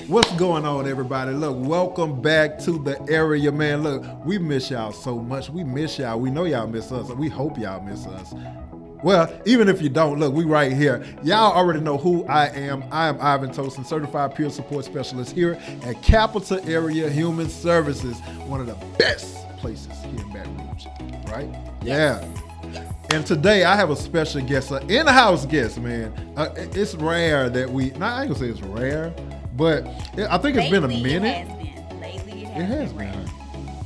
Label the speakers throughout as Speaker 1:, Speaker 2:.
Speaker 1: What's going on, everybody? Look, welcome back to the area, man. Look, we miss y'all so much. We miss y'all. We know y'all miss us. We hope y'all miss us. Well, even if you don't, look, we right here. Y'all already know who I am. I am Ivan Tosin, Certified Peer Support Specialist here at Capital Area Human Services, one of the best places here in Baton Rouge, right?
Speaker 2: Yes.
Speaker 1: Yeah. And today I have a special guest, an in-house guest, man. It's rare that I ain't gonna say it's rare, but I think it's been a minute.
Speaker 2: Lately it
Speaker 1: It has
Speaker 2: has been.
Speaker 1: been.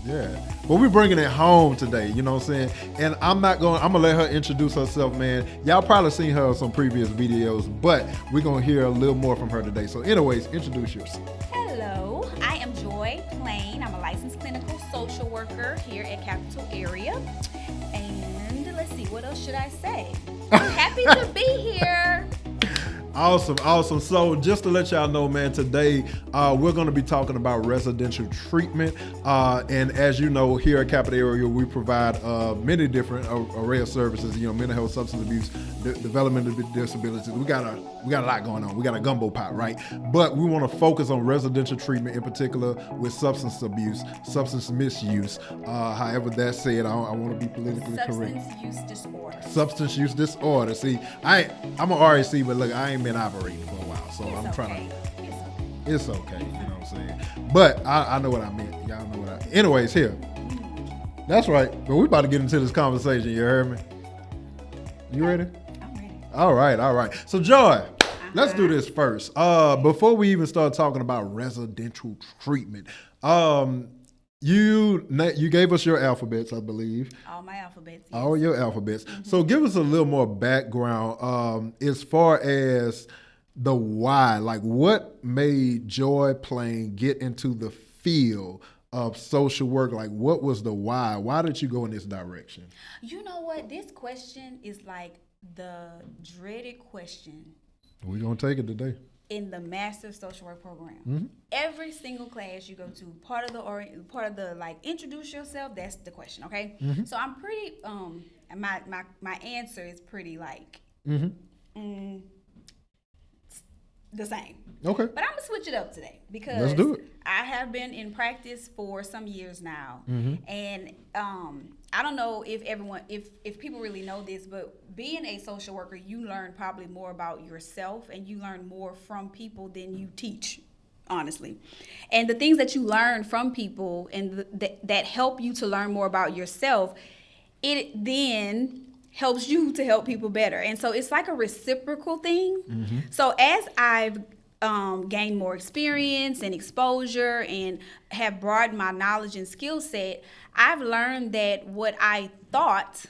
Speaker 1: Yeah. But we're bringing it home today, you know what I'm saying? And I'm gonna let her introduce herself, man. Y'all probably seen her on some previous videos, but we're gonna hear a little more from her today. So anyways, introduce yourself.
Speaker 2: Hello, I am Joi Plain. I'm a licensed clinical social worker here at Capital Area. And let's see, what else should I say? I'm happy to be here.
Speaker 1: Awesome. So just to let y'all know, man, today we're going to be talking about residential treatment. And as you know, here at Capital Area, we provide many different array of services, mental health, substance abuse, developmental disabilities. We got a lot going on. We got a gumbo pot, right? But we want to focus on residential treatment in particular with substance abuse, substance misuse. However that's said, I want to be politically correct. Substance use disorder. See, I'm an RAC, but look, I ain't been operating for a while, so I'm trying to. It's okay, you know what I'm saying. But I know what I meant. Y'all know what I. Anyways, here. That's right. But we about to get into this conversation. You heard me? You ready?
Speaker 2: I'm ready.
Speaker 1: All right. So Joy, let's do this first. Before we even start talking about residential treatment, you gave us your alphabets, I believe.
Speaker 2: All my alphabets. Yes.
Speaker 1: All your alphabets. Mm-hmm. So give us a little more background as far as the why. Like, what made Joi Plain get into the field of social work? Like, what was the why? Why did you go in this direction?
Speaker 2: You know what? This question is like the dreaded question.
Speaker 1: We're going to take it today.
Speaker 2: In the Master Social Work Program,
Speaker 1: mm-hmm.
Speaker 2: Every single class you go to, part of the like introduce yourself. That's the question, okay?
Speaker 1: Mm-hmm.
Speaker 2: So I'm pretty my answer is pretty like the same.
Speaker 1: Okay.
Speaker 2: But I'm gonna switch it up today because
Speaker 1: let's do it.
Speaker 2: I have been in practice for some years now,
Speaker 1: mm-hmm.
Speaker 2: and I don't know if people really know this, but being a social worker, you learn probably more about yourself and you learn more from people than you teach, honestly. And the things that you learn from people and that help you to learn more about yourself, it then helps you to help people better. And so it's like a reciprocal thing.
Speaker 1: Mm-hmm.
Speaker 2: So as I've gained more experience and exposure and have broadened my knowledge and skill set, I've learned that what I thought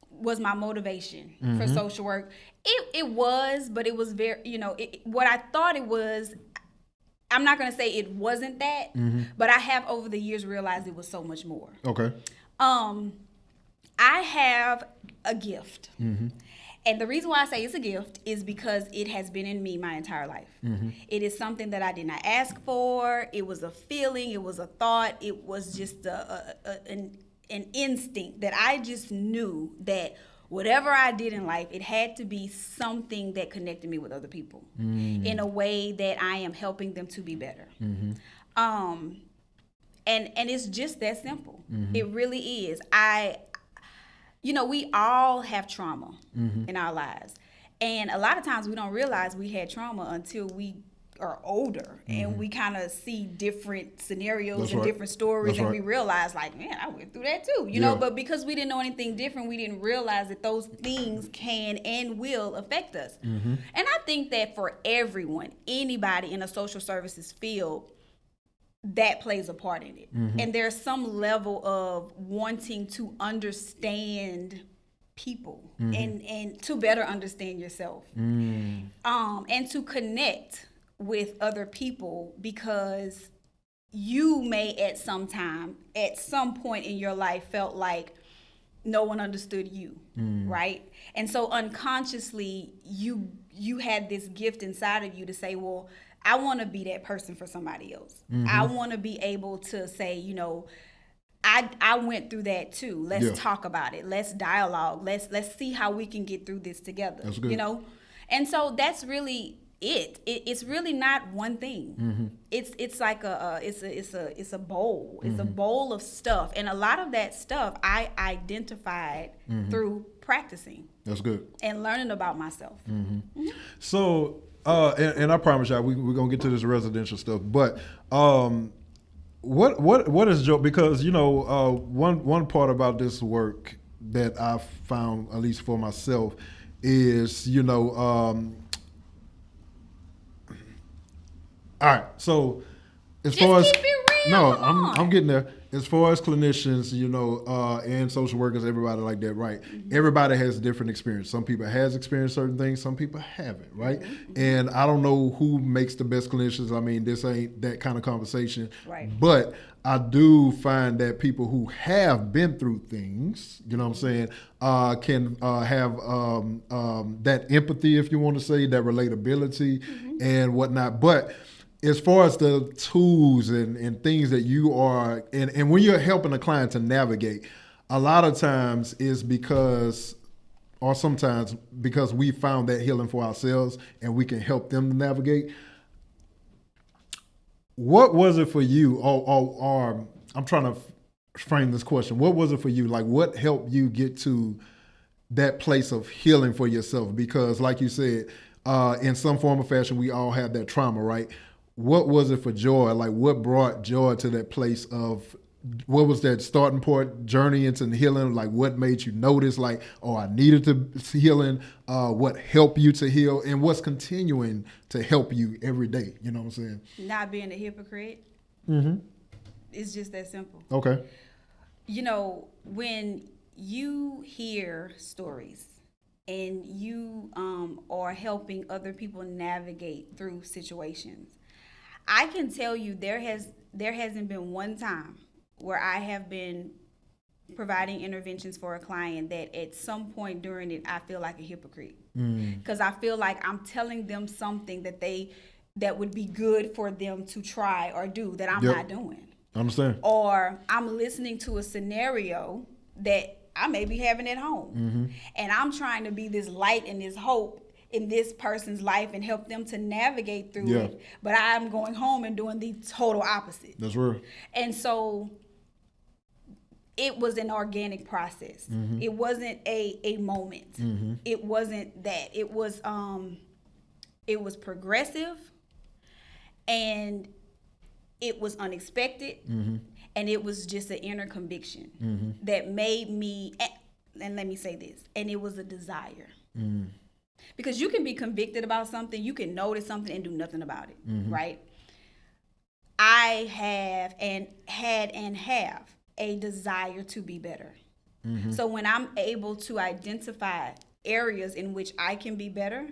Speaker 2: was my motivation for social work, it was, but it was very, what I thought it was, I'm not going to say it wasn't that, but I have over the years realized it was so much more.
Speaker 1: Okay.
Speaker 2: I have a gift. And the reason why I say it's a gift is because it has been in me my entire life. It is something that I did not ask for. It was a feeling. It was a thought. It was just an instinct that I just knew that whatever I did in life, it had to be something that connected me with other people in a way that I am helping them to be better. And it's just that simple. It really is. We all have trauma in our lives. And a lot of times we don't realize we had trauma until we are older and we kind of see different scenarios and different stories and we realize like, man, I went through that too, you know, but because we didn't know anything different, we didn't realize that those things can and will affect us. And I think that for everyone, anybody in a social services field, that plays a part in it. And there's some level of wanting to understand people and to better understand yourself and to connect with other people because you may at some point in your life felt like no one understood you, right? And so unconsciously you had this gift inside of you to say, well, I want to be that person for somebody else. I want to be able to say, I went through that too. Let's talk about it. Let's dialogue. Let's see how we can get through this together.
Speaker 1: That's good.
Speaker 2: And so that's really It's really not one thing. It's like it's a bowl. It's a bowl of stuff, and a lot of that stuff I identified through practicing.
Speaker 1: That's good.
Speaker 2: And learning about myself.
Speaker 1: So, and I promise y'all, we're gonna get to this residential stuff, but what is Joy? Because one part about this work that I found, at least for myself, is all right, so as
Speaker 2: Just
Speaker 1: far as
Speaker 2: keep it real.
Speaker 1: no,
Speaker 2: Come on.
Speaker 1: I'm getting there. As far as clinicians, and social workers, everybody like that, right? Everybody has a different experience. Some people has experienced certain things, some people haven't, right? And I don't know who makes the best clinicians. I mean, this ain't that kind of conversation,
Speaker 2: Right.
Speaker 1: But I do find that people who have been through things, you know what I'm saying, can have that empathy, if you want to say, that relatability and whatnot. But as far as the tools and things that you are, and when you're helping a client to navigate, a lot of times is because, or sometimes because we found that healing for ourselves and we can help them to navigate. What was it for you, or I'm trying to frame this question. What was it for you? Like, what helped you get to that place of healing for yourself? Because like you said, in some form or fashion, we all have that trauma, right? What was it for Joy? Like, what brought Joy to that place of, what was that starting point, journey into healing? Like, what made you notice, like, oh, I needed to healing? What helped you to heal? And what's continuing to help you every day? You know what I'm saying?
Speaker 2: Not being a hypocrite. It's just that simple.
Speaker 1: Okay.
Speaker 2: When you hear stories and you are helping other people navigate through situations, I can tell you there hasn't been one time where I have been providing interventions for a client that at some point during it I feel like a hypocrite, because I feel like I'm telling them something that would be good for them to try or do that I'm not doing.
Speaker 1: I understand.
Speaker 2: Or I'm listening to a scenario that I may be having at home, and I'm trying to be this light and this hope in this person's life and help them to navigate through it, but I'm going home and doing the total opposite.
Speaker 1: That's real.
Speaker 2: And so it was an organic process. It wasn't a moment. It wasn't that. It was progressive, and it was unexpected, and it was just an inner conviction that made me, and let me say this, and it was a desire. Because you can be convicted about something, you can notice something and do nothing about it, right? I have a desire to be better. So when I'm able to identify areas in which I can be better,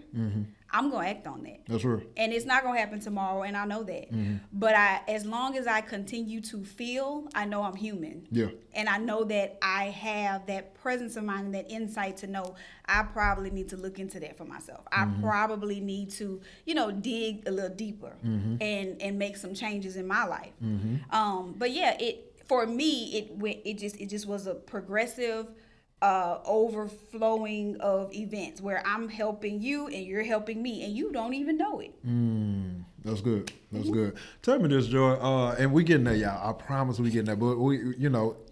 Speaker 2: I'm going to act on that.
Speaker 1: That's right.
Speaker 2: And it's not going to happen tomorrow, and I know that. But as long as I continue to feel, I know I'm human.
Speaker 1: Yeah.
Speaker 2: And I know that I have that presence of mind and that insight to know I probably need to look into that for myself. I probably need to, dig a little deeper and make some changes in my life. But yeah, for me, it just was a progressive overflowing of events where I'm helping you and you're helping me and you don't even know it.
Speaker 1: That's good. That's good. Tell me this, Joy, and we getting there, y'all. I promise we getting there. But we,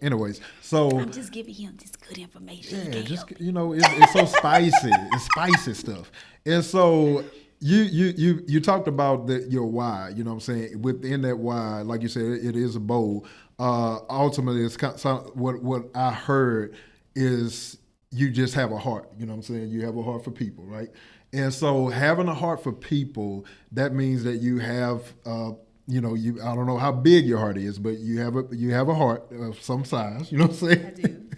Speaker 1: anyways. So
Speaker 2: I'm just giving him this good information.
Speaker 1: yeah, just it's so spicy. It's spicy stuff. And so you talked about your why. You know what I'm saying? Within that why, like you said, it is a bowl. Ultimately, it's kind of, what I heard is you just have a heart. You know what I'm saying? You have a heart for people, right? And so having a heart for people, that means that you have, I don't know how big your heart is, but you have a heart of some size. You know what I'm saying?
Speaker 2: I do.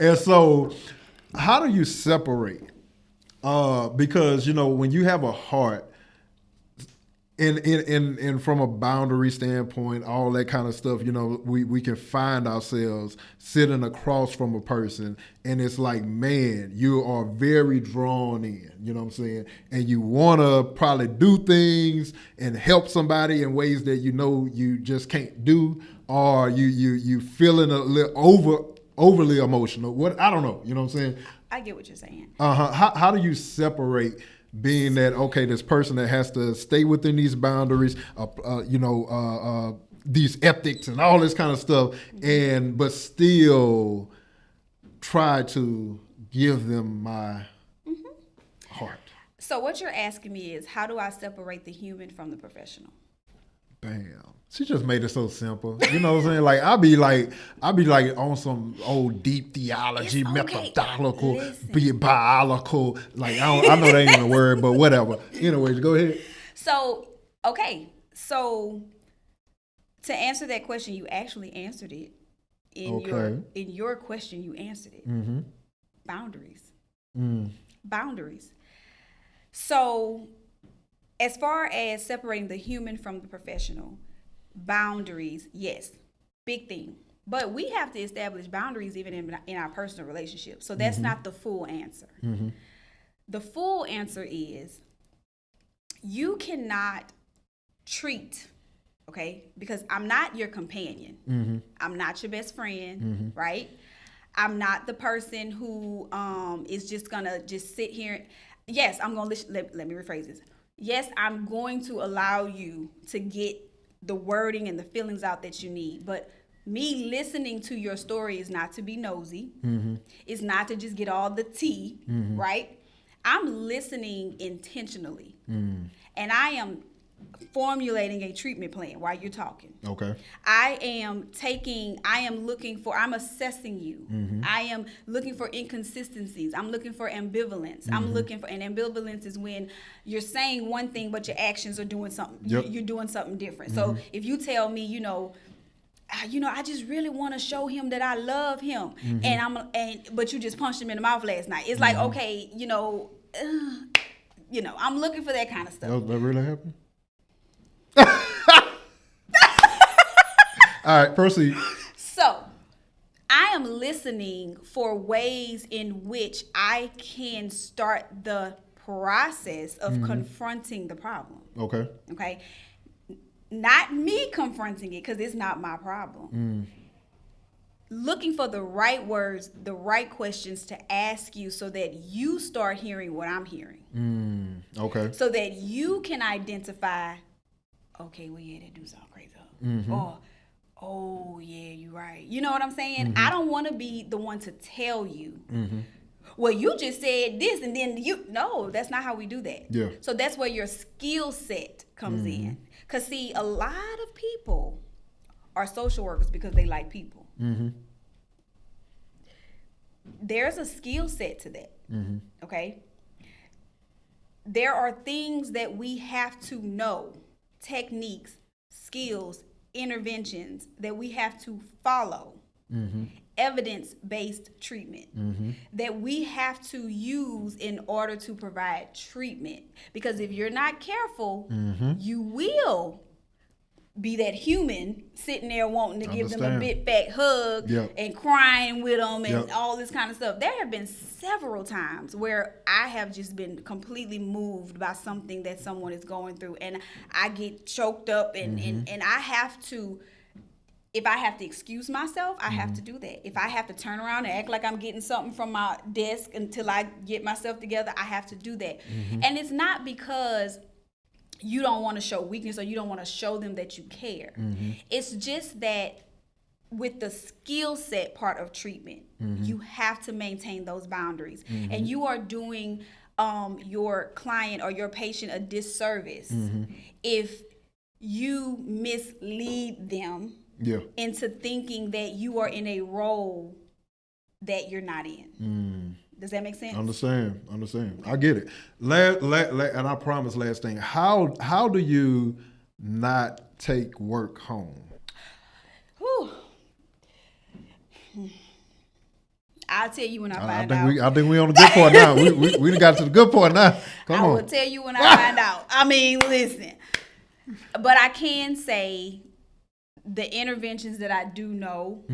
Speaker 1: And so, how do you separate? Because when you have a heart, and from a boundary standpoint, all that kind of stuff, we can find ourselves sitting across from a person, and it's like, man, you are very drawn in, you know what I'm saying? And you want to probably do things and help somebody in ways that you just can't do, or you feeling a little overly emotional. I don't know, you know what I'm saying?
Speaker 2: I get what you're saying.
Speaker 1: How do you separate being that, okay, this person that has to stay within these boundaries, these ethics and all this kind of stuff, but still try to give them my heart.
Speaker 2: So what you're asking me is, how do I separate the human from the professional?
Speaker 1: Bam. She just made it so simple. You know what I'm saying? Like I'll be like on some old deep theology, methodological, biological. Like I know that ain't even a word, but whatever. Anyways, go ahead.
Speaker 2: So to answer that question, you actually answered it in your question. You answered it. Mm-hmm. Boundaries. Boundaries. So, as far as separating the human from the professional, boundaries, yes, big thing. But we have to establish boundaries even in our personal relationships. So that's not the full answer. Mm-hmm. The full answer is you cannot treat, okay, because I'm not your companion. Mm-hmm. I'm not your best friend, right? I'm not the person who is just gonna just sit here. Yes, I'm gonna let me rephrase this. Yes, I'm going to allow you to get the wording and the feelings out that you need, but me listening to your story is not to be nosy. Mm-hmm. It's not to just get all the tea, right? I'm listening intentionally, and I am formulating a treatment plan while you're talking. Okay. I'm assessing you. Mm-hmm. I am looking for inconsistencies. I'm looking for ambivalence. I'm looking for, and ambivalence is when you're saying one thing, but your actions are doing something. Yep. You're doing something different. So if you tell me, I just really want to show him that I love him, but you just punched him in the mouth last night. It's like, okay, I'm looking for that kind of stuff.
Speaker 1: That really happened? All right, proceed.
Speaker 2: So, I am listening for ways in which I can start the process of confronting the problem. Okay. Okay. Not me confronting it, because it's not my problem. Looking for the right words, the right questions to ask you so that you start hearing what I'm hearing. Okay. So that you can identify, okay, well, yeah, that do sound crazy. Or, oh, yeah, you're right. You know what I'm saying? I don't want to be the one to tell you, well, you just said this and then no, that's not how we do that. Yeah. So that's where your skill set comes in. Because, see, a lot of people are social workers because they like people. There's a skill set to that. Okay? There are things that we have to know, techniques, skills, interventions that we have to follow, evidence-based treatment that we have to use in order to provide treatment. Because if you're not careful, you will be that human sitting there wanting to give them a big fat hug and crying with them and all this kind of stuff. There have been several times where I have just been completely moved by something that someone is going through, and I get choked up and I have to, if I have to excuse myself, I have to do that. If I have to turn around and act like I'm getting something from my desk until I get myself together, I have to do that. And it's not because you don't want to show weakness or you don't want to show them that you care. It's just that with the skill set part of treatment, you have to maintain those boundaries. And you are doing your client or your patient a disservice if you mislead them into thinking that you are in a role that you're not in. Does that make sense?
Speaker 1: Understand. I get it. And I promise, last thing. How do you not take work home?
Speaker 2: Whew. I'll tell you when I find out.
Speaker 1: I think we're on the good part now. We done got to the good part now. Come on.
Speaker 2: I will tell you when I find out. I mean, listen. But I can say the interventions that I do know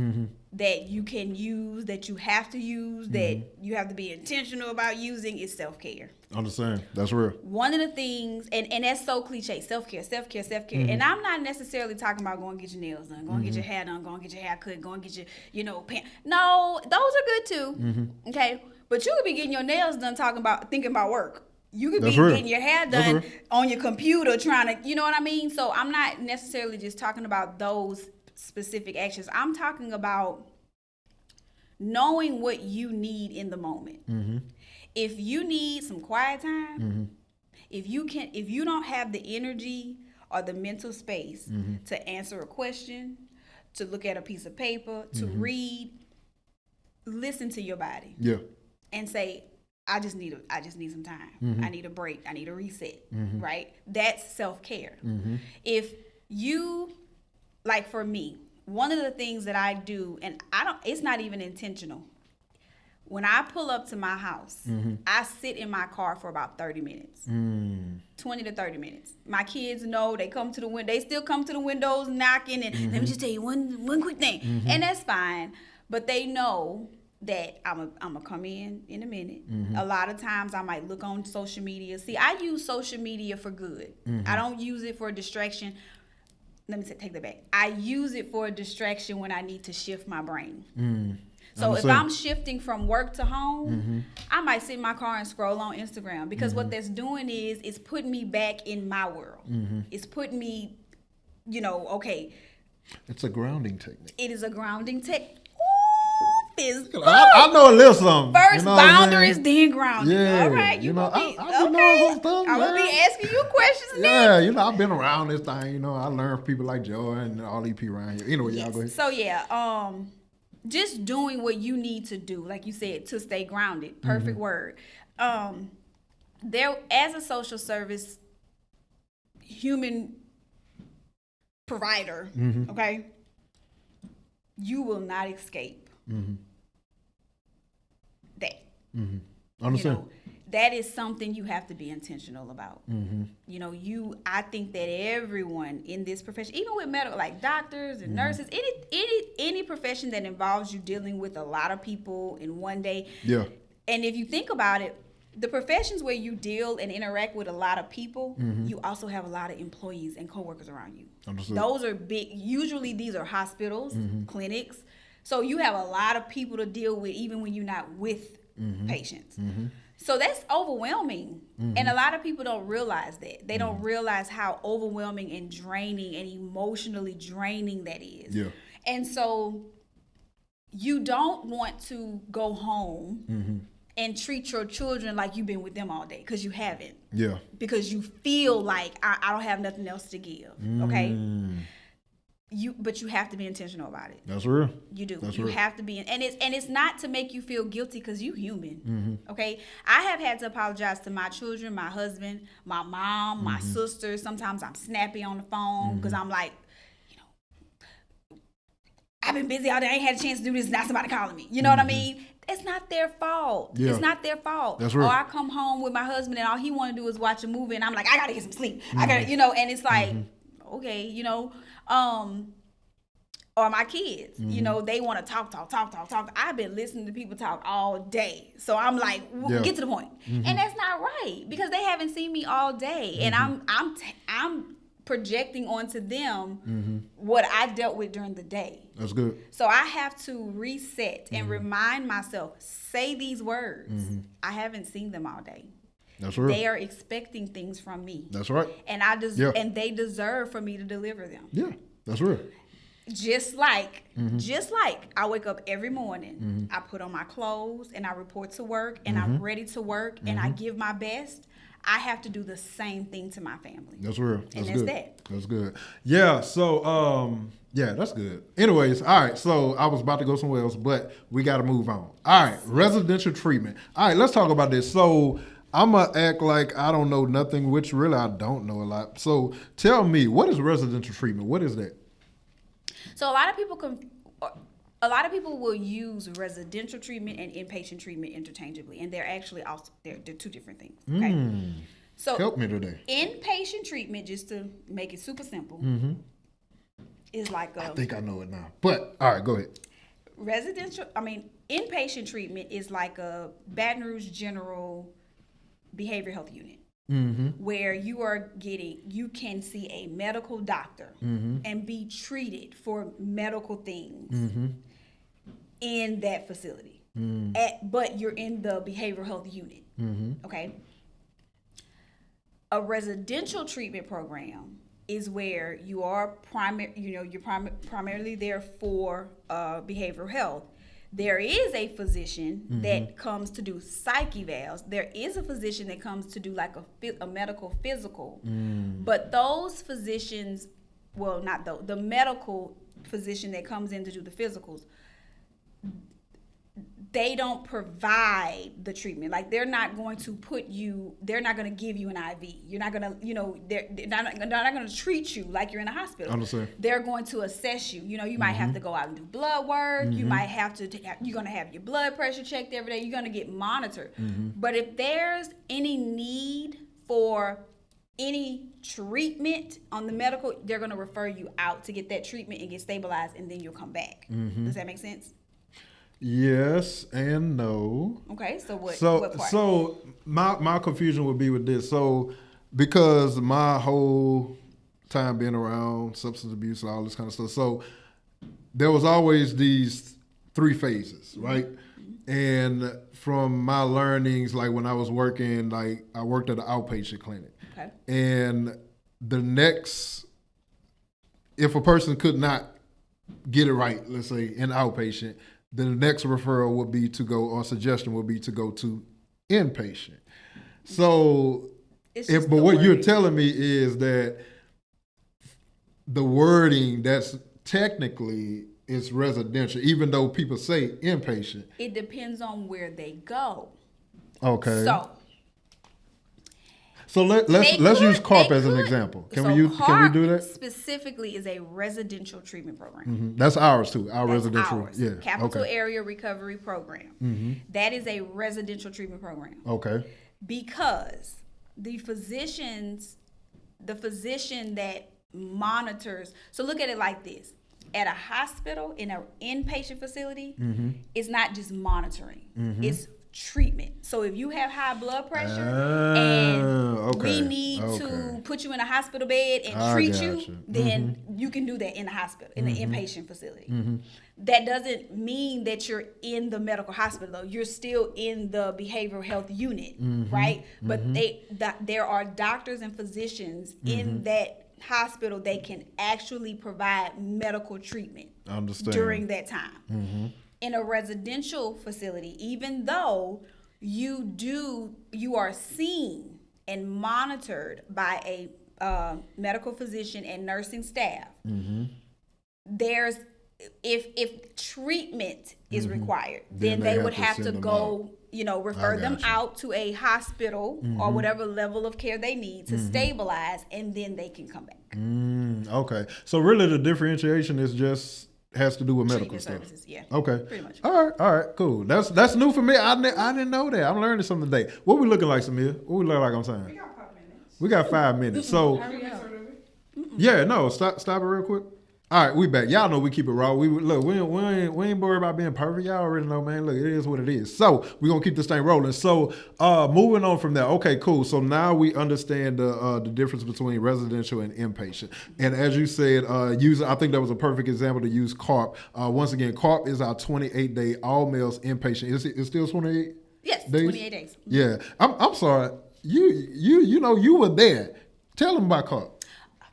Speaker 2: that you can use, that you have to use, that you have to be intentional about using is self-care.
Speaker 1: Understand. That's real.
Speaker 2: One of the things, and that's so cliche, self-care. And I'm not necessarily talking about going to get your nails done, going to get your hair done, going to get your hair cut, going to get your, No, those are good too. Okay? But you could be getting your nails done thinking about work. You could
Speaker 1: That's
Speaker 2: be
Speaker 1: real.
Speaker 2: getting your hair
Speaker 1: That's
Speaker 2: done
Speaker 1: real.
Speaker 2: on your computer trying to, you know what I mean? So I'm not necessarily just talking about those specific actions. I'm talking about knowing what you need in the moment.
Speaker 1: Mm-hmm.
Speaker 2: If you need some quiet time,
Speaker 1: Mm-hmm.
Speaker 2: if you don't have the energy or the mental space
Speaker 1: Mm-hmm.
Speaker 2: to answer a question, to look at a piece of paper, to read, listen to your body
Speaker 1: Yeah.
Speaker 2: and say, I just need some time.
Speaker 1: Mm-hmm.
Speaker 2: I need a break. I need a reset.
Speaker 1: Mm-hmm.
Speaker 2: Right? That's self-care.
Speaker 1: Mm-hmm.
Speaker 2: If you, like for me, one of the things that I do, and it's not even intentional. When I pull up to my house, I sit in my car for about 30 minutes. 20 to 30 minutes. My kids know, they still come to the windows knocking, and let me just tell you one quick thing. And that's fine. But they know that I'm gonna come in a minute. A lot of times I might look on social media. See, I use social media for good. I don't use it for a distraction. Let me take that back. I use it for a distraction when I need to shift my brain. So if I'm shifting from work to home, I might sit in my car and scroll on Instagram, because what that's doing is it's putting me back in my world. It's putting me, okay.
Speaker 1: It's a grounding technique.
Speaker 2: It is a grounding technique.
Speaker 1: I know a little something.
Speaker 2: First boundaries, then grounding.
Speaker 1: Yeah.
Speaker 2: All right.
Speaker 1: I've been knowing some stuff.
Speaker 2: I'm going to be asking you questions
Speaker 1: Yeah,
Speaker 2: next.
Speaker 1: I've been around this thing. I learned from people like Joy and all these people around here. Anyway, y'all go ahead.
Speaker 2: So, just doing what you need to do, like you said, to stay grounded. Perfect word. There, as a social service human provider, okay, you will not escape that.
Speaker 1: Understand?
Speaker 2: That is something you have to be intentional about. I think that everyone in this profession, even with medical, like doctors and nurses, any profession that involves you dealing with a lot of people in one day.
Speaker 1: Yeah.
Speaker 2: And if you think about it, the professions where you deal and interact with a lot of people, you also have a lot of employees and coworkers around you.
Speaker 1: Understood.
Speaker 2: Those are big. Usually these are hospitals, clinics. So you have a lot of people to deal with even when you're not with patients. So that's overwhelming. And a lot of people don't realize that. They don't realize how overwhelming and draining and emotionally draining that is.
Speaker 1: Yeah.
Speaker 2: And so you don't want to go home and treat your children like you've been with them all day, because you haven't.
Speaker 1: Yeah.
Speaker 2: Because you feel like I don't have nothing else to give. Okay? But you have to be intentional about it.
Speaker 1: That's real.
Speaker 2: You do.
Speaker 1: That's
Speaker 2: you
Speaker 1: real.
Speaker 2: have to be, and it's not to make you feel guilty, because you human. Okay, I have had to apologize to my children, my husband, my mom, my sisters. Sometimes I'm snappy on the phone because I'm like, I've been busy all day. I ain't had a chance to do this. Now somebody calling me. You know what I mean? It's not their fault.
Speaker 1: Yeah.
Speaker 2: It's not their fault.
Speaker 1: That's right.
Speaker 2: Or I come home with my husband and all he want to do is watch a movie, and I'm like, I gotta get some sleep. I gotta, and it's like, okay, or my kids, they want to talk. I've been listening to people talk all day. So I'm like, get to the point. And that's not right, because they haven't seen me all day. And I'm projecting onto them what I dealt with during the day.
Speaker 1: That's good.
Speaker 2: So I have to reset and remind myself, say these words. I haven't seen them all day.
Speaker 1: That's real.
Speaker 2: They are expecting things from me.
Speaker 1: That's right.
Speaker 2: And and they deserve for me to deliver them.
Speaker 1: Yeah, that's real.
Speaker 2: Just like I wake up every morning, I put on my clothes and I report to work and I'm ready to work and I give my best. I have to do the same thing to my family.
Speaker 1: That's real.
Speaker 2: And that's
Speaker 1: good.
Speaker 2: that.
Speaker 1: That's good. Yeah. So, that's good. Anyways, all right. So I was about to go somewhere else, but we got to move on. All right. Residential treatment. All right. Let's talk about this. So I'm going to act like I don't know nothing, which really I don't know a lot. So tell me, what is residential treatment? What is that?
Speaker 2: So a lot of people will use residential treatment and inpatient treatment interchangeably, and they're actually they're two different things. Okay. So
Speaker 1: help me today.
Speaker 2: Inpatient treatment, just to make it super simple, is like
Speaker 1: I think I know it now. But all right, go ahead.
Speaker 2: Inpatient treatment is like a Baton Rouge General Behavioral Health Unit. Where you can see a medical doctor and be treated for medical things in that facility. But you're in the behavioral health unit. Okay. A residential treatment program is where you are primarily there for behavioral health. There is a physician that comes to do psych evals. There is a physician that comes to do like a medical physical. But those physicians, well, not those, the medical physician that comes in to do the physicals, they don't provide the treatment. Like they're not going to they're not going to give you an IV. You're not going to, they're not going to treat you like you're in a hospital.
Speaker 1: Understand. They're
Speaker 2: going to assess you. You might have to go out and do blood work. You might have to, you're going to have your blood pressure checked every day. You're going to get monitored. But if there's any need for any treatment on the medical, they're going to refer you out to get that treatment and get stabilized, and then you'll come back. Does that make sense?
Speaker 1: Yes and no.
Speaker 2: Okay, so what part?
Speaker 1: So my confusion would be with this. So because my whole time being around substance abuse and all this kind of stuff, so there was always these 3 phases, right? And from my learnings, like when I was working, like I worked at an outpatient clinic. Okay. And the next, if a person could not get it right, let's say in outpatient, then the next referral would be to go, or suggestion would be to go to inpatient. So, but what you're telling me is that the wording that's technically is residential, even though people say inpatient.
Speaker 2: It depends on where they go.
Speaker 1: Okay. So let's use CARP as an example. Can we do that?
Speaker 2: Specifically is a residential treatment program.
Speaker 1: That's ours too. That's residential.
Speaker 2: Ours. Yeah. Capital Area Recovery Program. That is a residential treatment program.
Speaker 1: Okay.
Speaker 2: Because the physician that monitors. So look at it like this. At a hospital, in an inpatient facility, it's not just monitoring. It's treatment. So if you have high blood pressure and we need to put you in a hospital bed and treat you, then you can do that in a hospital, in an inpatient facility. That doesn't mean that you're in the medical hospital, though. You're still in the behavioral health unit, right? But there are doctors and physicians in that hospital. They can actually provide medical treatment during that time. In a residential facility, even though you are seen and monitored by a medical physician and nursing staff, there's if treatment is required, then they would have to go, refer them out to a hospital or whatever level of care they need to stabilize, and then they can come back.
Speaker 1: Okay, so really the differentiation is just has to do with medical stuff.
Speaker 2: Services, yeah.
Speaker 1: Okay.
Speaker 2: Pretty much.
Speaker 1: All right, cool. That's new for me. I didn't know that. I'm learning something today. What we looking like, Samir? What we look like on time?
Speaker 3: We got 5 minutes.
Speaker 1: We got 5 minutes. So yeah, no, stop it real quick. All right, we back. Y'all know we keep it raw. We ain't worried about being perfect. Y'all already know, man. Look, it is what it is. So we're gonna keep this thing rolling. So moving on from there. Okay, cool. So now we understand the difference between residential and inpatient. And as you said, I think that was a perfect example to use CARP. Once again, CARP is our 28-day all males inpatient. It's still 28?
Speaker 2: Yes,
Speaker 1: days?
Speaker 2: 28 days.
Speaker 1: Yeah. I'm sorry. You were there. Tell them about CARP.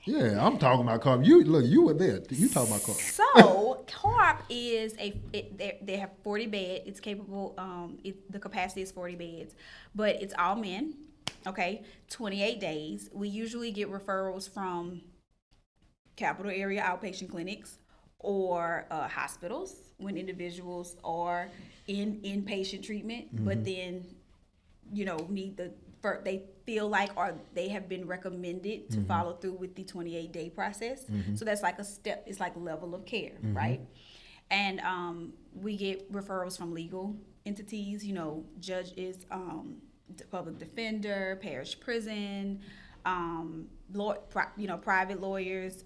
Speaker 1: Yeah, I'm talking about CARP. You were there. You talking about CARP.
Speaker 2: So CARP is they have 40 beds. It's capable. The capacity is 40 beds, but it's all men. Okay, 28 days. We usually get referrals from capital area outpatient clinics or hospitals when individuals are in inpatient treatment, but then they feel like, or they have been recommended to follow through with the 28-day process. So that's like a step. It's like level of care, right? And we get referrals from legal entities, judges, public defender, parish prison, private lawyers,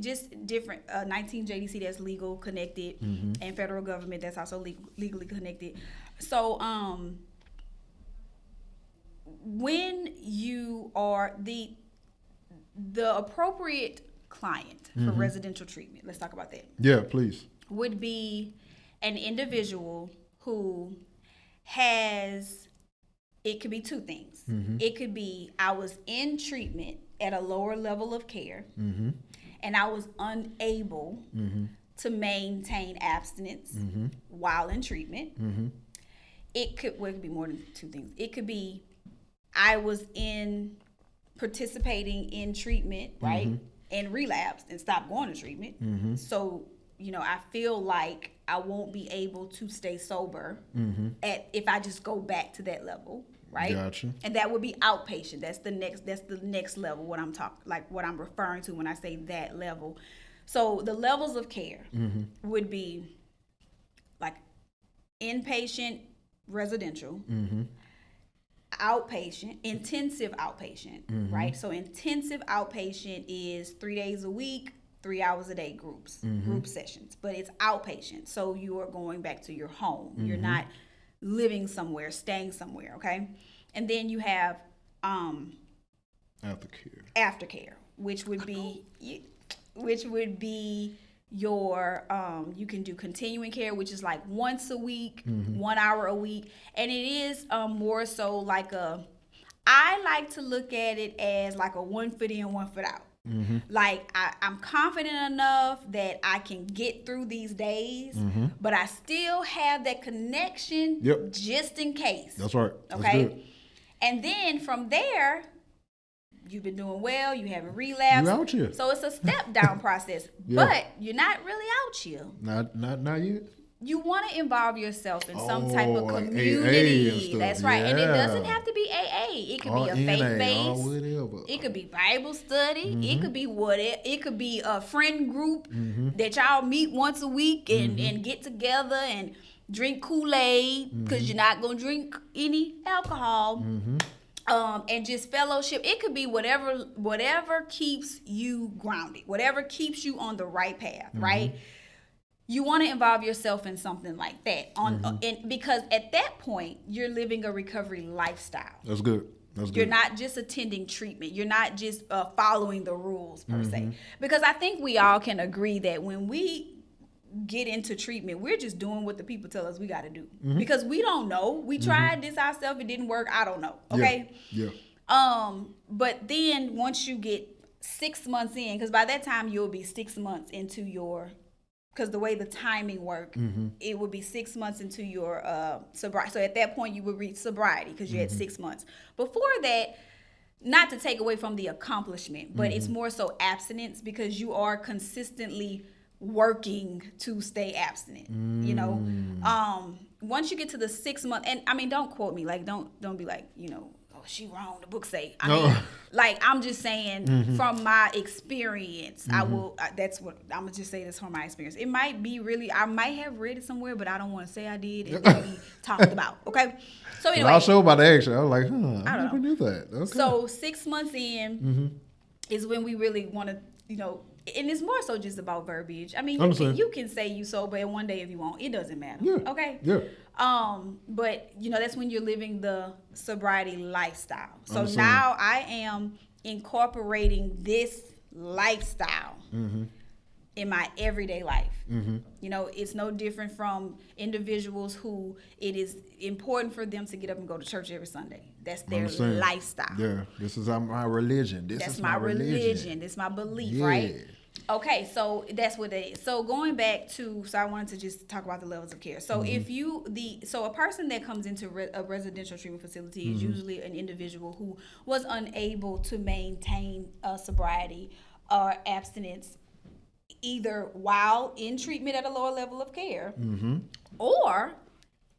Speaker 2: just different 19 JDC that's legal connected, and federal government that's also legally connected. So when you are the appropriate client for residential treatment, let's talk about that.
Speaker 1: Yeah, please.
Speaker 2: Would be an individual who has it could be two things. It could be I was in treatment at a lower level of care, and I was unable to maintain abstinence while in treatment. It could be more than two things. It could be I was participating in treatment, right, and relapsed and stopped going to treatment. So, I feel like I won't be able to stay sober if I just go back to that level, right?
Speaker 1: Gotcha.
Speaker 2: And that would be outpatient. That's the next level. What I'm referring to when I say that level. So the levels of care would be like inpatient, residential, outpatient, intensive outpatient, right? So intensive outpatient is 3 days a week, 3 hours a day group sessions, but it's outpatient. So you are going back to your home. You're not living somewhere, staying somewhere, okay? And then you have aftercare, which would be your you can do continuing care, which is like once a week, 1 hour a week, and it is more so like I like to look at it as like a 1 foot in, 1 foot out. Like I'm confident enough that I can get through these days, but I still have that connection just in case.
Speaker 1: That's right.
Speaker 2: Okay.
Speaker 1: That's good.
Speaker 2: And then from there, you've been doing well, you haven't relapsed.
Speaker 1: You out here.
Speaker 2: So it's a step down process. But you're not really out here.
Speaker 1: Not yet.
Speaker 2: You want to involve yourself in some type of
Speaker 1: like
Speaker 2: community.
Speaker 1: AA and stuff.
Speaker 2: That's right. And it doesn't have to be AA. It could be a faith-based. It could be Bible study. It could be whatever. It could be a friend group that y'all meet once a week and get together and drink Kool-Aid because you're not going to drink any alcohol. And just fellowship. It could be whatever keeps you grounded, whatever keeps you on the right path, right? You want to involve yourself in something like that and because at that point you're living a recovery lifestyle.
Speaker 1: That's good.
Speaker 2: You're not just attending treatment. You're not just following the rules per se. Because I think we all can agree that when we get into treatment, we're just doing what the people tell us we got to do. Because we don't know. We tried this ourselves. It didn't work. I don't know. Okay.
Speaker 1: Yeah.
Speaker 2: But then once you get 6 months in, because by that time you'll be 6 months into your, because the way the timing work, it would be 6 months into your sobriety. So at that point you would reach sobriety because you had 6 months. Before that, not to take away from the accomplishment, but it's more so abstinence because you are consistently working to stay abstinent. Once you get to the 6 month, and I mean, don't quote me, like don't be like, oh, she wrong, the book say. I mean, like I'm just saying from my experience, that's what I'm gonna just say this from my experience. It might be really, I might have read it somewhere, but I don't want to say I did and be talked about. Okay. So anyway,
Speaker 1: I was sure about the action. I was like, I never
Speaker 2: don't
Speaker 1: knew that. Okay.
Speaker 2: So 6 months in is when we really want to, and it's more so just about verbiage. I mean, you can say you sober and one day if you want. It doesn't matter.
Speaker 1: Yeah.
Speaker 2: Okay?
Speaker 1: Yeah.
Speaker 2: But, that's when you're living the sobriety lifestyle. So now I am incorporating this lifestyle in my everyday life. It's no different from individuals who it is important for them to get up and go to church every Sunday. That's their lifestyle.
Speaker 1: Yeah, this is my religion. That's my religion.
Speaker 2: This is my belief, right? Okay, so that's what it is. So going back to, I wanted to just talk about the levels of care. So a person that comes into a residential treatment facility is usually an individual who was unable to maintain sobriety or abstinence either while in treatment at a lower level of care, or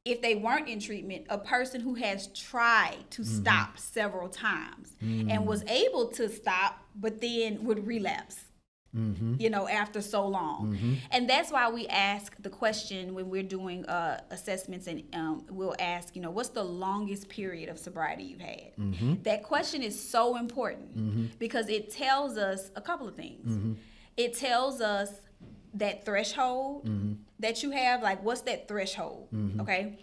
Speaker 2: if they weren't in treatment, a person who has tried to stop several times and was able to stop, but then would relapse, after so long. And that's why we ask the question when we're doing assessments, and we'll ask, what's the longest period of sobriety you've had? That question is so important because it tells us a couple of things. It tells us that threshold that you have, like what's that threshold, okay?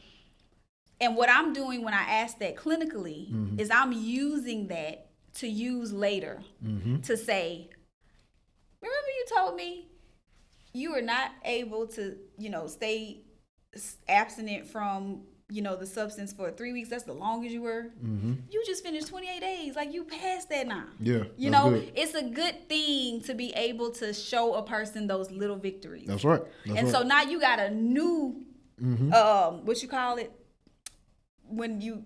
Speaker 2: And what I'm doing when I ask that clinically is I'm using that to use later to say, remember you told me you were not able to, stay abstinent from, the substance for 3 weeks, that's the longest you were. You just finished 28 days. Like, you passed that now.
Speaker 1: Yeah.
Speaker 2: Good. It's a good thing to be able to show a person those little victories.
Speaker 1: That's right.
Speaker 2: So now you got a new, what you call it? When you,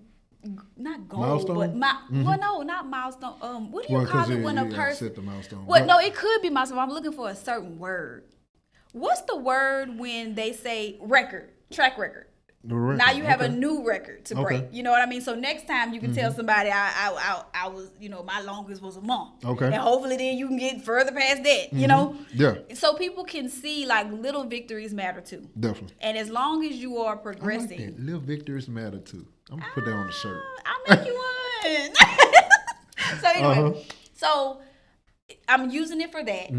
Speaker 2: not goal,
Speaker 1: milestone?
Speaker 2: but well, no, not milestone. What do you call it when a person?
Speaker 1: Set the milestone.
Speaker 2: Well, no, it could be milestone. I'm looking for a certain word. What's the word when they say record, track record? Now you have a new record to break. You know what I mean? So next time you can tell somebody I was, my longest was a month.
Speaker 1: Okay.
Speaker 2: And hopefully then you can get further past that, you know?
Speaker 1: Yeah.
Speaker 2: So people can see like little victories matter too.
Speaker 1: Definitely.
Speaker 2: And as long as you are progressing.
Speaker 1: I like that. Little victories matter too. I'm going to put that on the shirt.
Speaker 2: I'll make you one. So anyway, so I'm using it for that,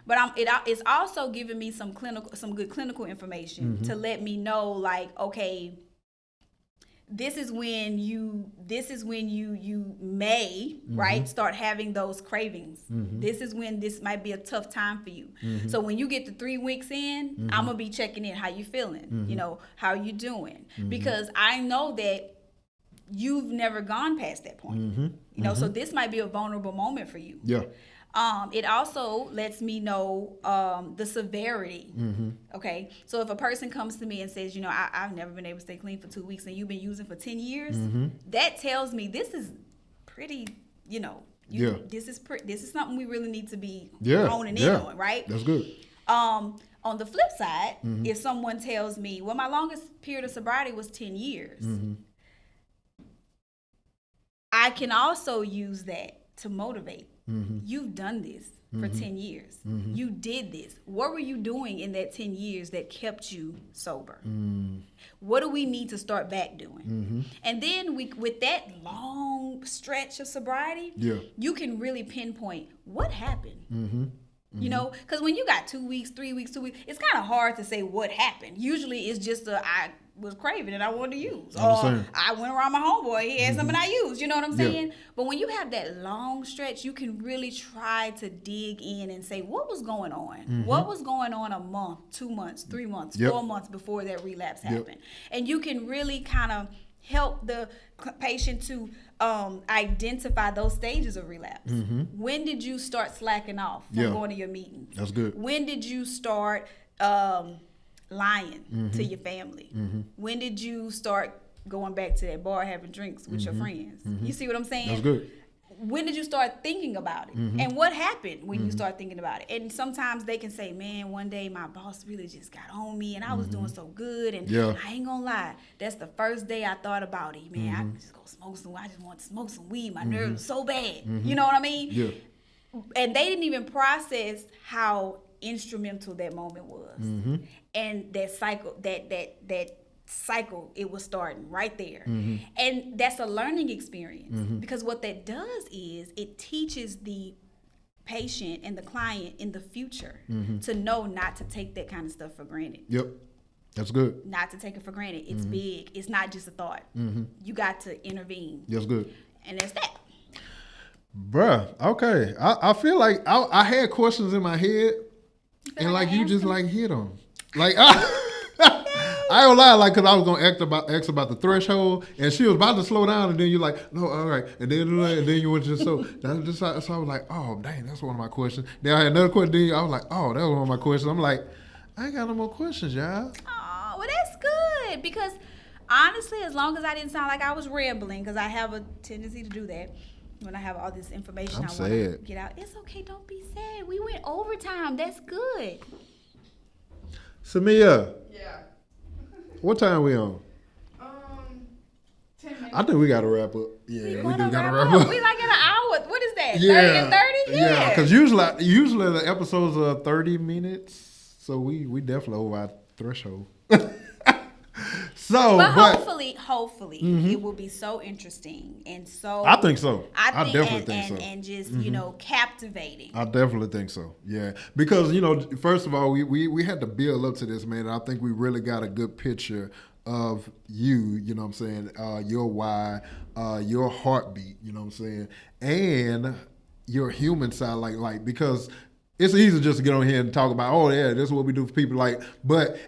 Speaker 2: but it's also giving me some good clinical information to let me know, like, okay, this is when you may right start having those cravings. This is when this might be a tough time for you. So when you get to 3 weeks in, I'm gonna be checking in. How you feeling? How you doing? Because I know that you've never gone past that point. So this might be a vulnerable moment for you.
Speaker 1: Yeah.
Speaker 2: It also lets me know the severity. Okay, so if a person comes to me and says, I've never been able to stay clean for 2 weeks, and you've been using for 10 years, that tells me this is pretty. This is something we really need to be honing in on, right?
Speaker 1: That's good.
Speaker 2: On the flip side, if someone tells me, well, my longest period of sobriety was 10 years, I can also use that to motivate. You've done this for 10 years. You did this. What were you doing in that 10 years that kept you sober? What do we need to start back doing? And then with that long stretch of sobriety, you can really pinpoint what happened. Because when you got 2 weeks, 3 weeks, 2 weeks, it's kind of hard to say what happened. Usually it's just I was craving and I wanted to use. Or I went around my homeboy, he had something I used. You know what I'm saying? Yeah. But when you have that long stretch, you can really try to dig in and say, what was going on? What was going on a month, 2 months, 3 months, 4 months before that relapse happened? And you can really kind of help the patient to identify those stages of relapse. When did you start slacking off from going to your meetings?
Speaker 1: That's good.
Speaker 2: When did you start lying to your family? When did you start going back to that bar having drinks with your friends? You see what I'm saying?
Speaker 1: That's good.
Speaker 2: When did you start thinking about it? And what happened when you start thinking about it? And sometimes they can say, man, one day my boss really just got on me and I was doing so good. And I ain't gonna lie, that's the first day I thought about it. Man, I just go smoke some, I just want to smoke some weed. My nerves are so bad. You know what I mean?
Speaker 1: Yeah.
Speaker 2: And they didn't even process how instrumental that moment was. And that cycle, that cycle, it was starting right there. And that's a learning experience, because what that does is it teaches the patient and the client in the future to know not to take that kind of stuff for granted.
Speaker 1: Yep. That's good.
Speaker 2: Not to take it for granted. It's big. It's not just a thought. You got to intervene.
Speaker 1: That's good.
Speaker 2: And that's that.
Speaker 1: Bruh, okay. I feel like I had questions in my head, and like you just like hit them. Like I don't lie, like, because I was going to ask about the threshold, and she was about to slow down, and then you're like, no, all right. And then you went to, so I was like, oh, dang, that's one of my questions. Then I had another question, then I was like, oh, that was one of my questions. I'm like, I ain't got no more questions, y'all.
Speaker 2: Oh, well, that's good, because honestly, as long as I didn't sound like I was rambling, because I have a tendency to do that, when I have all this information I want to get out. It's okay, don't be sad. We went overtime. That's good.
Speaker 1: Samia.
Speaker 3: Yeah.
Speaker 1: What time we on?
Speaker 3: 10 minutes.
Speaker 1: I think we got to wrap up. Yeah, we do got to wrap up.
Speaker 2: We like in an hour. What is that?
Speaker 1: Yeah.
Speaker 2: 30 and 30?
Speaker 1: Yeah, because usually the episodes are 30 minutes, so we definitely over our threshold.
Speaker 2: But hopefully, it will be so interesting and so.
Speaker 1: I think so. I definitely think so.
Speaker 2: And just captivating.
Speaker 1: I definitely think so. Yeah, because first of all, we had to build up to this, man. And I think we really got a good picture of you. You know what I'm saying? Your why, your heartbeat. You know what I'm saying? And your human side, like because it's easy just to get on here and talk about, oh yeah, this is what we do for people. Like,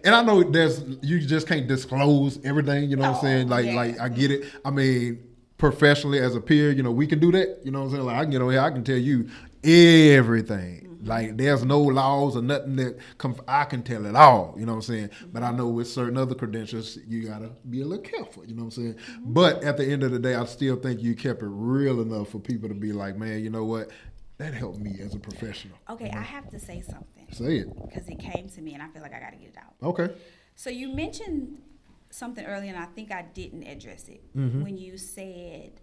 Speaker 1: and I know you just can't disclose everything. You know what I'm saying? Like I get it. I mean, professionally as a peer, we can do that. You know what I'm saying? Like I can get on here, I can tell you everything. Like there's no laws or nothing that I can tell it all. You know what I'm saying? But I know with certain other credentials, you gotta be a little careful. You know what I'm saying? But at the end of the day, I still think you kept it real enough for people to be like, man, you know what? That helped me as a professional.
Speaker 2: Okay, I have to say something.
Speaker 1: Say it.
Speaker 2: Because it came to me and I feel like I got to get it out.
Speaker 1: Okay.
Speaker 2: So you mentioned something earlier and I think I didn't address it when you said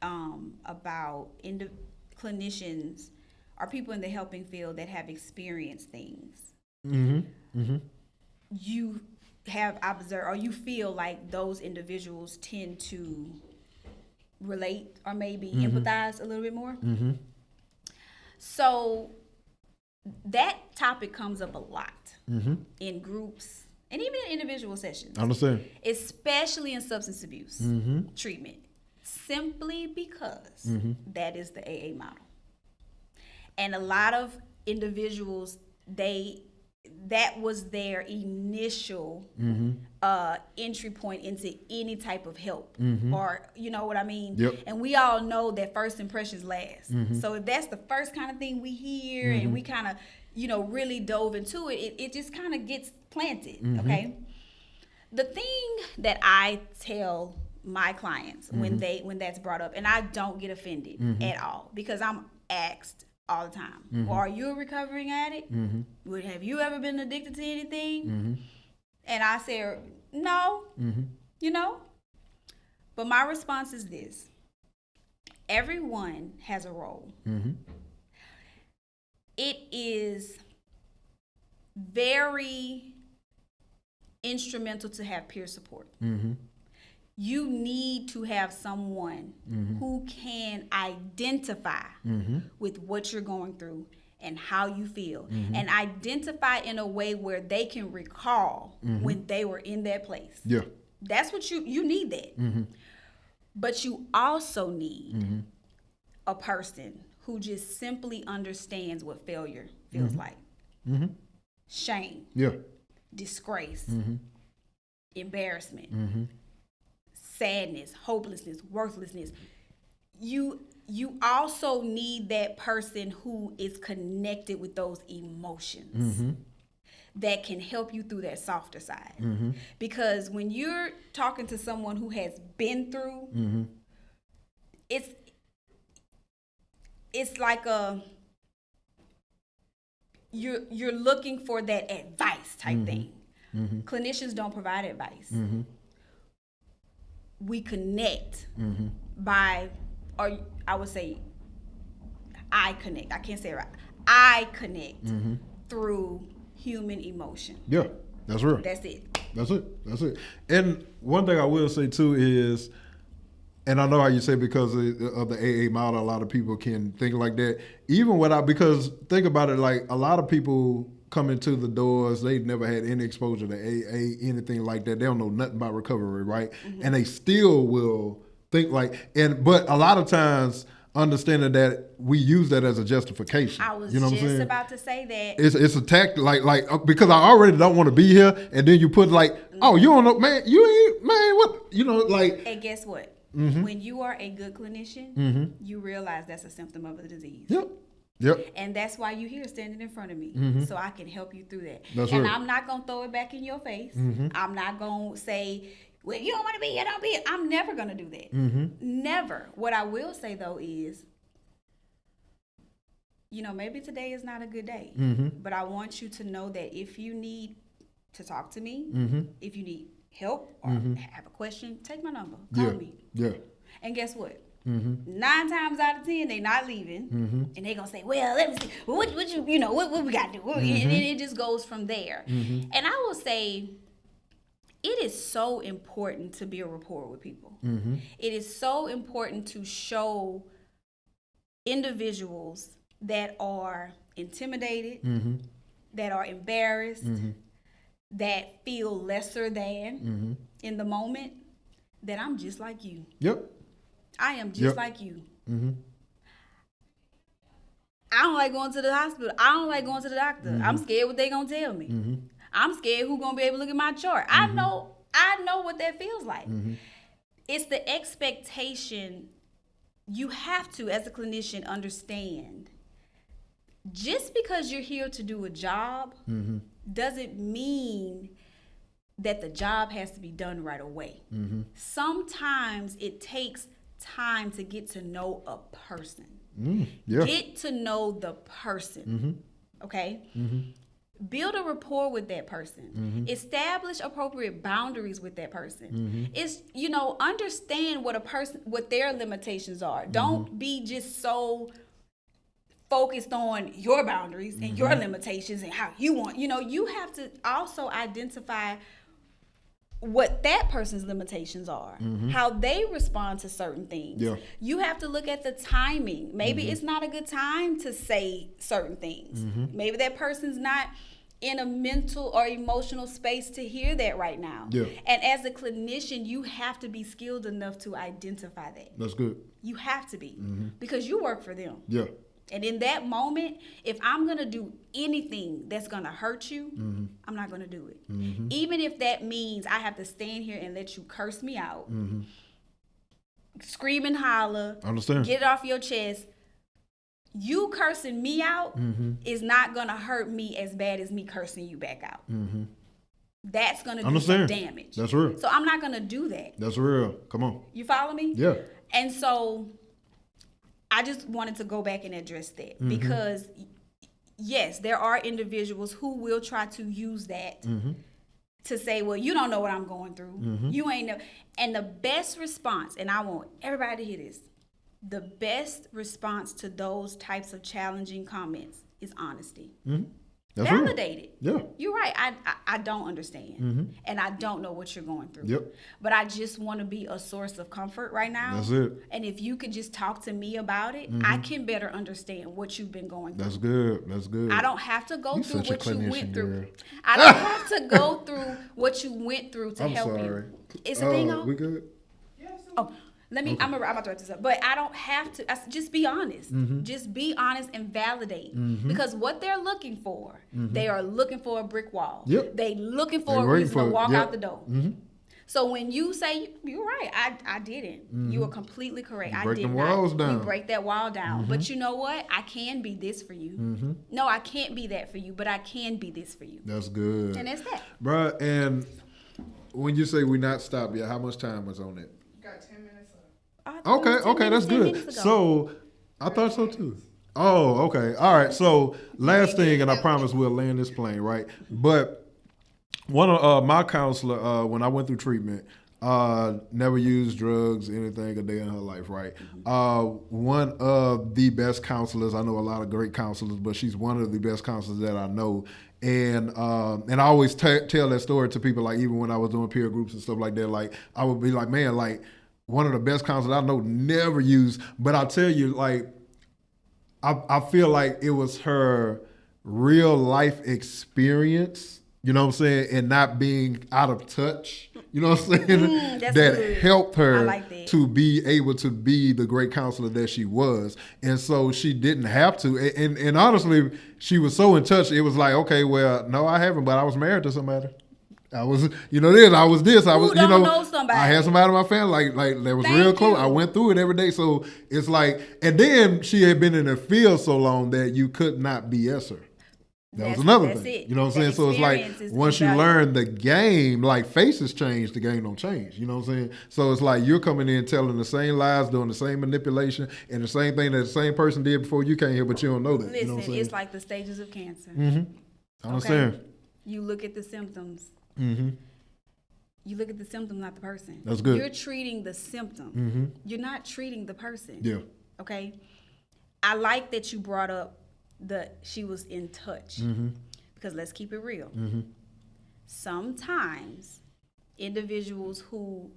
Speaker 2: about clinicians or people in the helping field that have experienced things. You have observed or you feel like those individuals tend to relate or maybe empathize a little bit more. So that topic comes up a lot in groups and even in individual sessions.
Speaker 1: I understand.
Speaker 2: Especially in substance abuse treatment, simply because that is the AA model. And a lot of individuals, that was their initial entry point into any type of help, or you know what I mean.
Speaker 1: Yep.
Speaker 2: And we all know that first impressions last. So if that's the first kind of thing we hear, and we kind of really dove into it, it just kind of gets planted. Okay. The thing that I tell my clients when that's brought up, and I don't get offended at all because I'm asked all the time. Well, are you a recovering addict? Have you ever been addicted to anything? And I say, no, But my response is this. Everyone has a role. It is very instrumental to have peer support. You need to have someone who can identify with what you're going through and how you feel, and identify in a way where they can recall when they were in that place.
Speaker 1: Yeah.
Speaker 2: That's what you need that. But you also need a person who just simply understands what failure feels like. Shame.
Speaker 1: Yeah.
Speaker 2: Disgrace. Embarrassment. Sadness, hopelessness, worthlessness. You also need that person who is connected with those emotions that can help you through that softer side. Because when you're talking to someone who has been through, it's like you're looking for that advice type thing. Clinicians don't provide advice. We connect by, or I would say, I connect. I can't say it right. I connect through human emotion.
Speaker 1: Yeah, that's real.
Speaker 2: That's it.
Speaker 1: That's it. And one thing I will say too is, and I know how you say because of the AA model, a lot of people can think like that. Even because think about it, like a lot of people come into the doors, they've never had any exposure to AA, anything like that. They don't know nothing about recovery, right? And they still will think but a lot of times understanding that we use that as a justification.
Speaker 2: I was
Speaker 1: just
Speaker 2: about to say that.
Speaker 1: It's a tactic, because I already don't want to be here, and then you put oh, you don't know, man, you ain't, man, what,
Speaker 2: And guess what? When you are a good clinician, you realize that's a symptom of a disease.
Speaker 1: Yep.
Speaker 2: And that's why you're here standing in front of me, so I can help you through that.
Speaker 1: That's
Speaker 2: and
Speaker 1: right.
Speaker 2: I'm not going to throw it back in your face. I'm not going to say, well, you don't want to be here, don't be here. I'm never going to do that. Never. What I will say, though, is, maybe today is not a good day, but I want you to know that if you need to talk to me, if you need help or have a question, take my number. Call me.
Speaker 1: Yeah.
Speaker 2: And guess what? 9 times out of 10, they not leaving, and they gonna say, "Well, let me see. What we got to do?" And it just goes from there. And I will say, it is so important to build rapport with people. It is so important to show individuals that are intimidated, that are embarrassed, that feel lesser than in the moment, that I'm just like you.
Speaker 1: Yep.
Speaker 2: I am just like you. I don't like going to the hospital. I don't like going to the doctor. I'm scared what they gonna tell me. I'm scared who gonna be able to look at my chart. I know what that feels like. It's the expectation. You have to, as a clinician, understand. Just because you're here to do a job doesn't mean that the job has to be done right away. Sometimes it takes time to get to know a person. Get to know the person. Okay? Build a rapport with that person. Establish appropriate boundaries with that person. It's, understand what their limitations are. Don't be just so focused on your boundaries and your limitations and how you want. You have to also identify what that person's limitations are, how they respond to certain things. You have to look at the timing. Maybe it's not a good time to say certain things. Maybe that person's not in a mental or emotional space to hear that right now. And as a clinician, you have to be skilled enough to identify that.
Speaker 1: That's good.
Speaker 2: You have to be, because you work for them.
Speaker 1: Yeah.
Speaker 2: And in that moment, if I'm going to do anything that's going to hurt you, I'm not going to do it. Even if that means I have to stand here and let you curse me out, scream and holler,
Speaker 1: Understand.
Speaker 2: get it off your chest. You cursing me out is not going to hurt me as bad as me cursing you back out. That's going to do some damage.
Speaker 1: That's real.
Speaker 2: So I'm not going to do that.
Speaker 1: That's real. Come on.
Speaker 2: You follow me?
Speaker 1: Yeah.
Speaker 2: And so I just wanted to go back and address that because, yes, there are individuals who will try to use that to say, well, you don't know what I'm going through. You ain't know. And the best response, and I want everybody to hear this, the best response to those types of challenging comments is honesty.
Speaker 1: That's
Speaker 2: Validate it.
Speaker 1: Yeah.
Speaker 2: You're right. I don't understand. And I don't know what you're going through. But I just want to be a source of comfort right now.
Speaker 1: That's it.
Speaker 2: And if you could just talk to me about it, I can better understand what you've been going through.
Speaker 1: That's good. That's good.
Speaker 2: I don't have to go through what you went through.
Speaker 1: Girl.
Speaker 2: I don't have to go through what you went through to help you. Is the thing on?
Speaker 1: We good?
Speaker 2: Oh, I'm about to wrap this up. But I don't have to. Just be honest. Just be honest and validate. Because what they're looking for, they are looking for a brick wall. They looking for a reason to walk out the door. So when you say, you're right, I didn't. You are completely correct. I did not. You break that wall down. But you know what? I can be this for you. No, I can't be that for you, but I can be this for you.
Speaker 1: That's good.
Speaker 2: And that's that.
Speaker 1: Bruh, and when you say we not stopped yet, how much time was on it?
Speaker 3: Got 10 minutes left.
Speaker 1: Okay, that's good. So, I thought so too. Oh, okay. All right. So, last thing, and I promise we'll land this plane, right? But one of my counselor, when I went through treatment, never used drugs, anything a day in her life, right? One of the best counselors, I know a lot of great counselors, but she's one of the best counselors that I know. And I always tell that story to people, like even when I was doing peer groups and stuff like that, like I would be like, man, like one of the best counselors I know never used, but I'll tell you, like, I feel like it was her real life experience, you know what I'm saying, and not being out of touch, you know what I'm saying, that good. Helped her like to be able to be the great counselor that she was. And so she didn't have to. And honestly, she was so in touch, it was like, okay, well, no, I haven't, but I was married to somebody. I was, I was this. I was,
Speaker 2: know somebody.
Speaker 1: I had somebody in my family like that was real close. I went through it every day. So it's like, and then she had been in the field so long that you could not BS her. That was another thing.
Speaker 2: It.
Speaker 1: You know what I'm saying? So it's like once you learn the game, like faces change, the game don't change. You know what I'm saying? So it's like you're coming in telling the same lies, doing the same manipulation, and the same thing that the same person did before you came here, but you don't know that.
Speaker 2: Listen,
Speaker 1: you know what I'm saying?
Speaker 2: It's like the stages of cancer.
Speaker 1: I understand.
Speaker 2: You look at the symptoms. You look at the symptom, not the person.
Speaker 1: That's good.
Speaker 2: You're treating the symptom. You're not treating the person.
Speaker 1: Yeah.
Speaker 2: Okay? I like that you brought up she was in touch. Because let's keep it real. Sometimes individuals who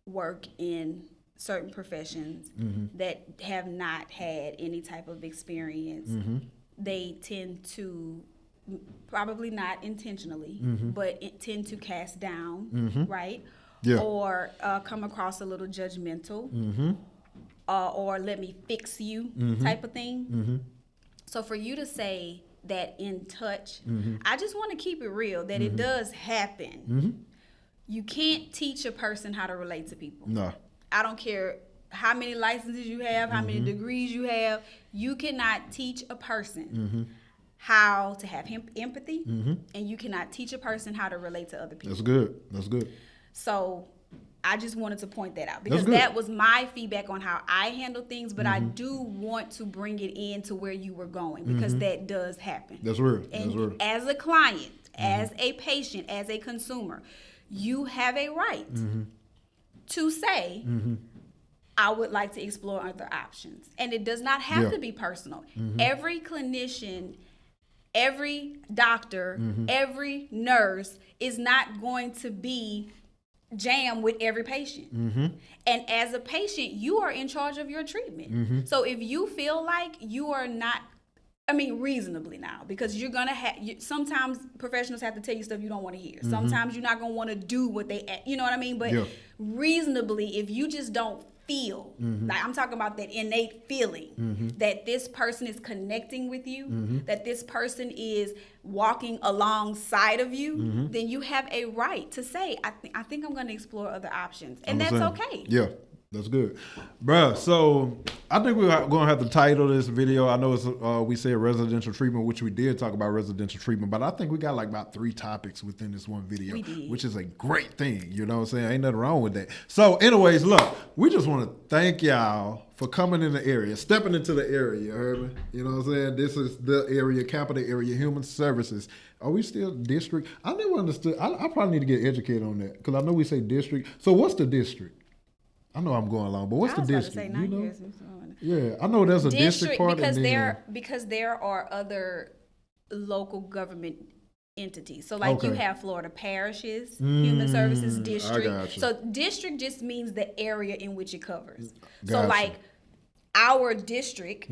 Speaker 2: work in certain professions that have not had any type of experience, they tend to, probably not intentionally, but it tend to cast down, right?
Speaker 1: Yeah.
Speaker 2: Or come across a little judgmental, or let me fix you type of thing. So for you to say that in touch,
Speaker 1: Mm-hmm.
Speaker 2: I just want to keep it real that it does happen.
Speaker 1: Mm-hmm.
Speaker 2: You can't teach a person how to relate to people.
Speaker 1: No.
Speaker 2: I don't care how many licenses you have, how many degrees you have. You cannot teach a person how to have empathy, and you cannot teach a person how to relate to other people.
Speaker 1: That's good. That's good.
Speaker 2: So I just wanted to point that out because
Speaker 1: good.
Speaker 2: that was my feedback on how I handle things, but I do want to bring it into where you were going because that does happen.
Speaker 1: That's real.
Speaker 2: And
Speaker 1: That's real.
Speaker 2: as a client, as a patient, as a consumer, you have a right to say, I would like to explore other options. And it does not have to be personal. Every clinician, every doctor, every nurse is not going to be jam with every patient. And as a patient, you are in charge of your treatment. So if you feel like you are not, reasonably now, because you're gonna have, sometimes professionals have to tell you stuff you don't want to hear. Sometimes you're not gonna want to do what they, you know what I mean? But reasonably, if you just don't feel, like I'm talking about that innate feeling that this person is connecting with you, that this person is walking alongside of you, then you have a right to say, I think I'm gonna explore other options. And that's okay.
Speaker 1: Yeah. That's good. Bruh, so I think we're going to have to title this video. I know it's we said residential treatment, which we did talk about residential treatment, but I think we got like about 3 topics within this one video, which is a great thing. You know what I'm saying? Ain't nothing wrong with that. So anyways, look, we just want to thank y'all for coming in the area, stepping into the area, you heard me? You know what I'm saying? This is the area, capital area, human services. Are we still district? I never understood. I probably need to get educated on that because I know we say district. So what's the district? I know I'm going along, but what's the district? You know? Yeah, I know there's a district part.
Speaker 2: Because there are other local government entities. So like you have Florida parishes, human services district. So district just means the area in which it covers. So like our district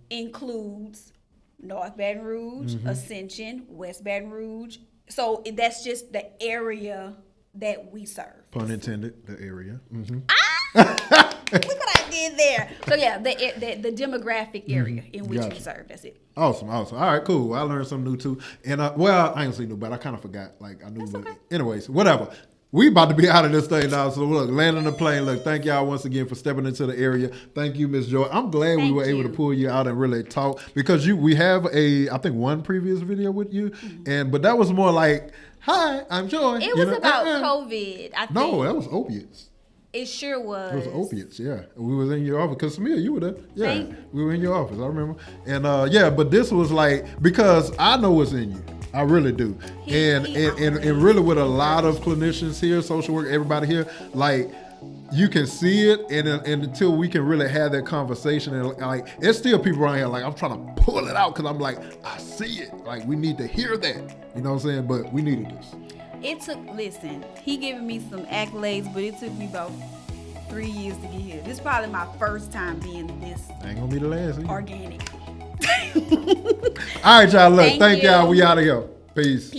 Speaker 2: includes North Baton Rouge, Ascension, West Baton Rouge. So that's just the area that we serve.
Speaker 1: Pun intended, the area.
Speaker 2: Look what I did there. So yeah, the demographic area in which we serve. That's it.
Speaker 1: Awesome. All right, cool. I learned something new too. And well, I ain't say new, but I kind of forgot. Like I knew.
Speaker 2: That's okay.
Speaker 1: Anyways, whatever. We about to be out of this thing now. So look, landing the plane. Look, thank y'all once again for stepping into the area. Thank you, Miss Joy. I'm glad we were able to pull you out and really talk because we have I think one previous video with you, but that was more like, hi, I'm Joy.
Speaker 2: It was about COVID. I think.
Speaker 1: No, that was opiates.
Speaker 2: It sure was.
Speaker 1: It was opiates, yeah. We was in your office because Samia, you were there. Yeah, we were in your office. I remember. And but this was like because I know what's in you. I really do. And really with a lot of clinicians here, social work, everybody here, like you can see it, and until we can really have that conversation, and like it's still people around here like I'm trying to pull it out because I'm like I see it. Like we need to hear that. You know what I'm saying? But we needed this.
Speaker 2: Listen, he giving me some accolades, but it took me about 3 years to get here. This is probably my first time being this
Speaker 1: ain't gonna be the last either.
Speaker 2: Organic.
Speaker 1: All right, y'all. Look, thank y'all. We out of here. Peace.